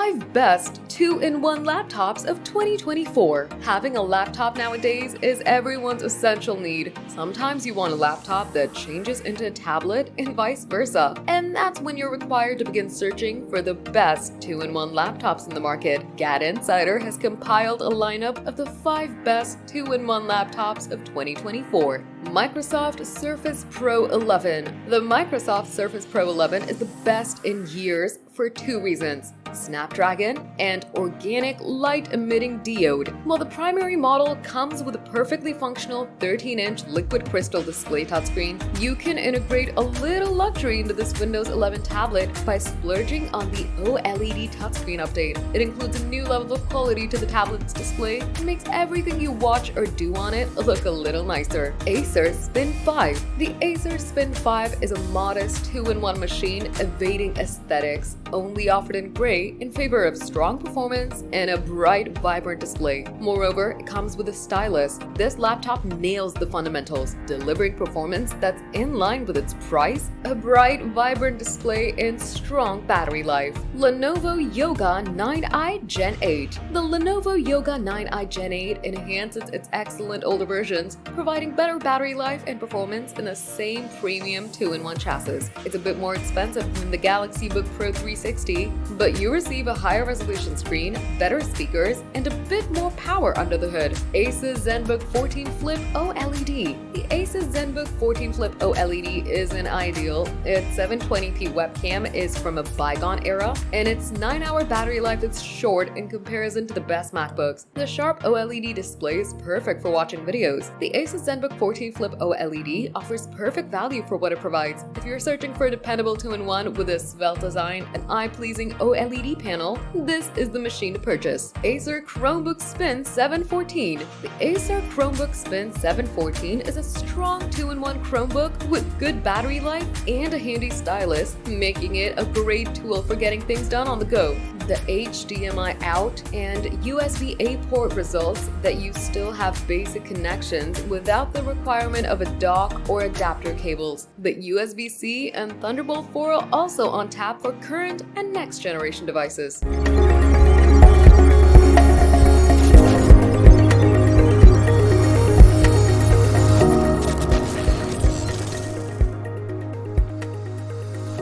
5 best 2-in-1 laptops of 2024. Having a laptop nowadays is everyone's essential need. Sometimes you want a laptop that changes into a tablet and vice versa. And that's when you're required to begin searching for the best 2-in-1 laptops in the market. GAD Insider has compiled a lineup of the 5 best 2-in-1 laptops of 2024. Microsoft Surface Pro 11. The Microsoft Surface Pro 11 is the best in years for 2 reasons: Snapdragon and organic light-emitting diode. While the primary model comes with a perfectly functional 13-inch liquid crystal display touchscreen, you can integrate a little luxury into this Windows 11 tablet by splurging on the OLED touchscreen update. It includes a new level of quality to the tablet's display and makes everything you watch or do on it look a little nicer. Acer Spin 5. The Acer Spin 5 is a modest 2-in-1 machine evading aesthetics, only offered in gray in favor of strong performance and a bright, vibrant display. Moreover, it comes with a stylus. This laptop nails the fundamentals, delivering performance that's in line with its price, a bright, vibrant display, and strong battery life. Lenovo Yoga 9i Gen 8. The Lenovo Yoga 9i Gen 8 enhances its excellent older versions, providing better battery life and performance in the same premium 2-in-1 chassis. It's a bit more expensive than the Galaxy Book Pro 360, but you receive a higher resolution screen, better speakers, and a bit more power under the hood. Asus ZenBook 14 Flip OLED. The Asus ZenBook 14 Flip OLED isn't ideal. Its 720p webcam is from a bygone era, and its 9-hour battery life is short in comparison to the best MacBooks. The sharp OLED display is perfect for watching videos. The Asus ZenBook 14 Flip OLED offers perfect value for what it provides. If you're searching for a dependable 2-in-1 with a svelte design, an eye-pleasing OLED panel, this is the machine to purchase. Acer Chromebook Spin 714. The Acer Chromebook Spin 714 is a strong 2-in-1 Chromebook with good battery life and a handy stylus, making it a great tool for getting things done on the go. The HDMI out and USB-A port results that you still have basic connections without the requirement of a dock or adapter cables. The USB-C and Thunderbolt 4 are also on tap for current and next generation devices.